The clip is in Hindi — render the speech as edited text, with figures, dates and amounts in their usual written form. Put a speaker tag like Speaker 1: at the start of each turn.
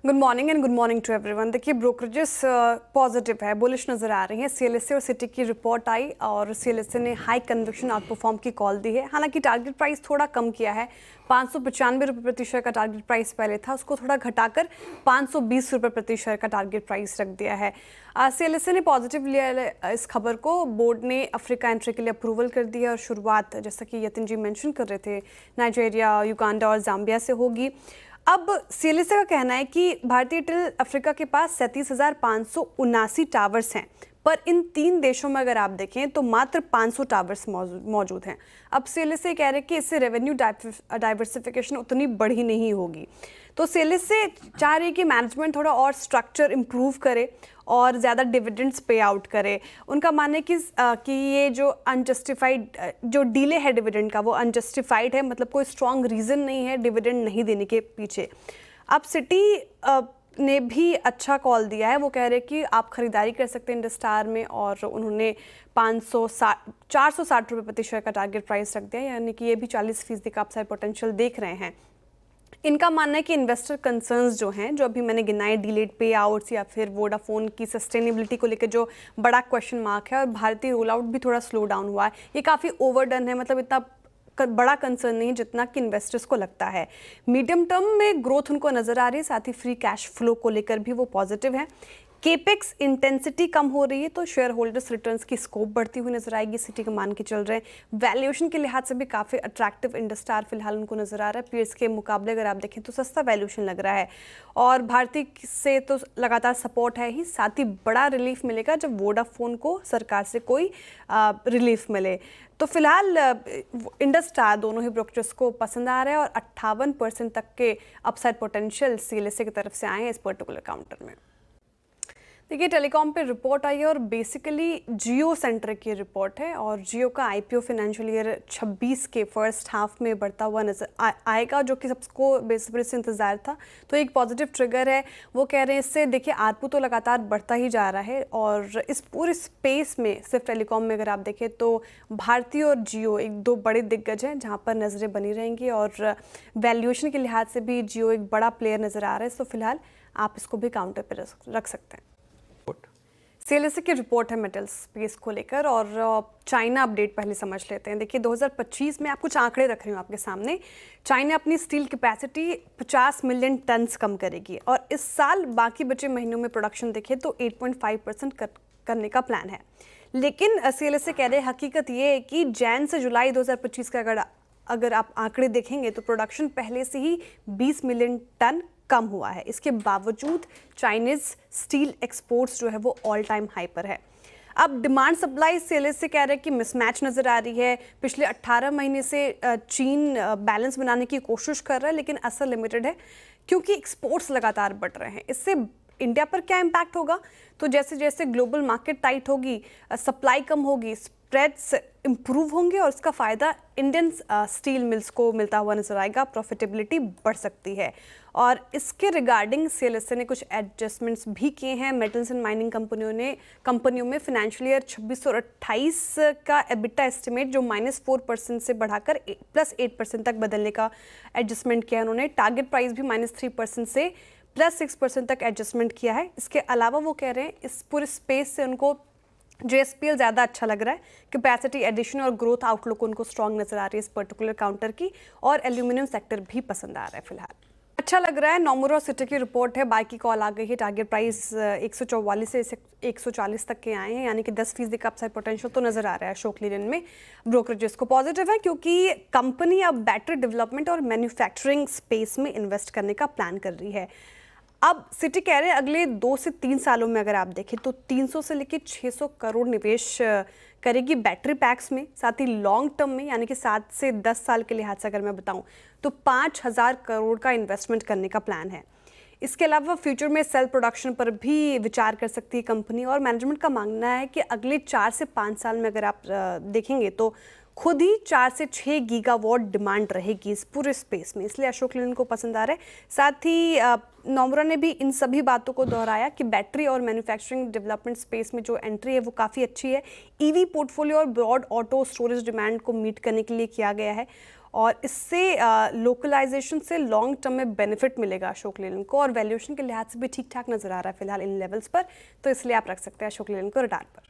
Speaker 1: Good morning and good morning to everyone. देखिए ब्रोकरेजेस पॉजिटिव है, बुलिश नजर आ रही हैं। सीएलएसए और सिटी की रिपोर्ट आई और सीएलएसए ने हाई कन्विक्शन आउट परफॉर्म की कॉल दी है। हालांकि टारगेट प्राइस थोड़ा कम किया है, 595 रुपये प्रति शेयर का टारगेट प्राइस पहले था, उसको थोड़ा घटाकर 520 रुपये प्रति शेयर का टारगेट प्राइस रख दिया है। सीएलएसए ने पॉजिटिव लिया इस खबर को। बोर्ड ने अफ्रीका एंट्री के लिए अप्रूवल कर दी है और शुरुआत, जैसा कि यतिन जी मेंशन कर रहे थे, नाइजीरिया, युगांडा और जाम्बिया से होगी। अब सीएलएसए का कहना है कि भारतीय एयरटेल अफ्रीका के पास 37,579 टावर्स हैं, पर इन 3 देशों में अगर आप देखें तो मात्र 500 टावर्स मौजूद हैं। अब सीएलएसए कह रहे हैं कि इससे रेवेन्यू डाइवर्सिफिकेशन उतनी बढ़ी नहीं होगी। तो सीएलएसए चाह रही है कि मैनेजमेंट थोड़ा और स्ट्रक्चर इम्प्रूव करे और ज़्यादा डिविडेंड्स पे आउट करे। उनका मानना है कि ये जो अनजस्टिफाइड जो डीले है डिविडेंड का, वो अनजस्टिफाइड है, मतलब कोई स्ट्रॉन्ग रीज़न नहीं है डिविडेंड नहीं देने के पीछे। अब सिटी ने भी अच्छा कॉल दिया है। वो कह रहे हैं कि आप खरीदारी कर सकते हैं इंडस्टार में, और उन्होंने 460 रुपये प्रति शेयर का टारगेट प्राइस रख दिया, यानी कि ये भी 40% का अपसाइड पोटेंशियल देख रहे हैं। इनका मानना है कि इन्वेस्टर कंसर्न्स जो हैं, जो अभी मैंने गिनाए, डिलेड पे आउट्स या फिर वोडाफोन की सस्टेनेबिलिटी को लेकर जो बड़ा क्वेश्चन मार्क है, और भारतीय रोल आउट भी थोड़ा स्लो डाउन हुआ है, ये काफ़ी ओवरडन है, मतलब इतना बड़ा कंसर्न नहीं जितना कि इन्वेस्टर्स को लगता है। मीडियम टर्म में ग्रोथ उनको नजर आ रही है, साथ ही फ्री कैश फ्लो को लेकर भी वो पॉजिटिव है। केपेक्स इंटेंसिटी कम हो रही है तो शेयर होल्डर्स रिटर्न्स की स्कोप बढ़ती हुई नजर आएगी, सिटी के मान के चल रहे हैं। वैल्यूएशन के लिहाज से भी काफ़ी अट्रैक्टिव इंडस्टार फिलहाल उनको नजर आ रहा है। पीयर्स के मुकाबले अगर आप देखें तो सस्ता वैल्यूएशन लग रहा है, और भारतीय से तो लगातार सपोर्ट है ही, साथ ही बड़ा रिलीफ मिलेगा जब वोडाफोन को सरकार से कोई रिलीफ मिले। तो फिलहाल इंडस्टार दोनों ही ब्रोकरेज को पसंद आ रहा है, और 58% तक के अपसाइड पोटेंशियल सीएलएसए की तरफ से आए हैं इस पर्टिकुलर काउंटर में। देखिए टेलीकॉम पे रिपोर्ट आई है, और बेसिकली जियो सेंटर की रिपोर्ट है, और जियो का आईपीओ फाइनेंशियल ईयर 26 के फर्स्ट हाफ में बढ़ता हुआ नजर आएगा, जो कि सबको बेसब्री से इंतजार था। तो एक पॉजिटिव ट्रिगर है। वो कह रहे हैं इससे देखिए आरपू तो लगातार बढ़ता ही जा रहा है, और इस पूरे स्पेस में सिर्फ टेलीकॉम में अगर आप देखें तो भारती और जियो एक दो बड़े दिग्गज हैं जहाँ पर नज़रें बनी रहेंगी, और वैल्यूएशन के लिहाज से भी जियो एक बड़ा प्लेयर नज़र आ रहा है। तो फिलहाल आप इसको भी काउंटर पर रख सकते हैं। सीएलएसए की रिपोर्ट है मेटल स्पेस को लेकर, और चाइना अपडेट पहले समझ लेते हैं। देखिए 2025 में आप कुछ आंकड़े रख रही हूँ आपके सामने। चाइना अपनी स्टील कैपेसिटी 50 मिलियन टन्स कम करेगी, और इस साल बाकी बचे महीनों में प्रोडक्शन देखें तो 8.5% करने का प्लान है। लेकिन सीएलएसए कह रहे हैं हकीकत ये है कि जैन से जुलाई 2025 का अगर आप आंकड़े देखेंगे तो प्रोडक्शन पहले से ही 20 मिलियन टन कम हुआ है। इसके बावजूद चाइनीज स्टील एक्सपोर्ट्स जो है वो ऑल टाइम हाई पर है। अब डिमांड सप्लाई सीएलएसए कह रहे हैं कि मिसमैच नज़र आ रही है। पिछले 18 महीने से चीन बैलेंस बनाने की कोशिश कर रहा है, लेकिन असर लिमिटेड है क्योंकि एक्सपोर्ट्स लगातार बढ़ रहे हैं। इससे इंडिया पर क्या इम्पैक्ट होगा? तो जैसे जैसे ग्लोबल मार्केट टाइट होगी, सप्लाई कम होगी, स्प्रेड्स इम्प्रूव होंगे, और इसका फ़ायदा इंडियन स्टील मिल्स को मिलता हुआ नजर आएगा। प्रॉफिटेबिलिटी बढ़ सकती है, और इसके रिगार्डिंग सीएलएसए ने कुछ एडजस्टमेंट्स भी किए हैं। मेटल्स एंड माइनिंग कंपनियों में फाइनेंशियल ईयर 26 और 28 का एबिटा एस्टिमेट जो -4% से बढ़ाकर +8% तक बदलने का एडजस्टमेंट किया है उन्होंने। टारगेट प्राइस भी -3% से +6% तक एडजस्टमेंट किया है। इसके अलावा वो कह रहे हैं इस पूरे स्पेस से उनको JSPL ज़्यादा अच्छा लग रहा है। कैपेसिटी एडिशन और ग्रोथ आउटलुक उनको स्ट्रॉन्ग नजर आ रही है इस पर्टिकुलर काउंटर की, और एल्यूमिनियम सेक्टर भी पसंद आ रहा है फिलहाल। अच्छा लग रहा है। नोमुरा और सिटी की रिपोर्ट है, बाई की कॉल आ गई है। टारगेट प्राइस 144 से 140 तक के आए हैं, यानी कि 10% का अपसाइड पोटेंशियल तो नजर आ रहा है अशोक लीलैंड में। ब्रोकरेजेस को पॉजिटिव है क्योंकि कंपनी अब बैटरी डेवलपमेंट और मैन्युफैक्चरिंग स्पेस में इन्वेस्ट करने का प्लान कर रही है। अब सिटी कह रहे हैं अगले 2 से 3 सालों में अगर आप देखें तो 300 से लेकर 600 करोड़ निवेश करेगी बैटरी पैक्स में। साथ ही लॉन्ग टर्म में, यानी कि 7 से 10 साल के लिहाज से अगर मैं बताऊं तो 5000 करोड़ का इन्वेस्टमेंट करने का प्लान है। इसके अलावा फ्यूचर में सेल प्रोडक्शन पर भी विचार कर सकती है कंपनी, और मैनेजमेंट का मानना है कि अगले 4 से 5 साल में अगर आप देखेंगे तो खुद ही 4 से 6 गीगावाट डिमांड रहेगी इस पूरे स्पेस में, इसलिए अशोक लीलैंड को पसंद आ रहा है। साथ ही नोमुरा ने भी इन सभी बातों को दोहराया कि बैटरी और मैन्युफैक्चरिंग डेवलपमेंट स्पेस में जो एंट्री है वो काफ़ी अच्छी है। ईवी पोर्टफोलियो और ब्रॉड ऑटो स्टोरेज डिमांड को मीट करने के लिए किया गया है, और इससे लोकलाइजेशन से लॉन्ग टर्म में बेनिफिट मिलेगा अशोक लेलैंड को, और वैल्यूएशन के लिहाज से भी ठीक ठाक नज़र आ रहा है फिलहाल इन लेवल्स पर, तो इसलिए आप रख सकते हैं अशोक लेलैंड को रडार पर।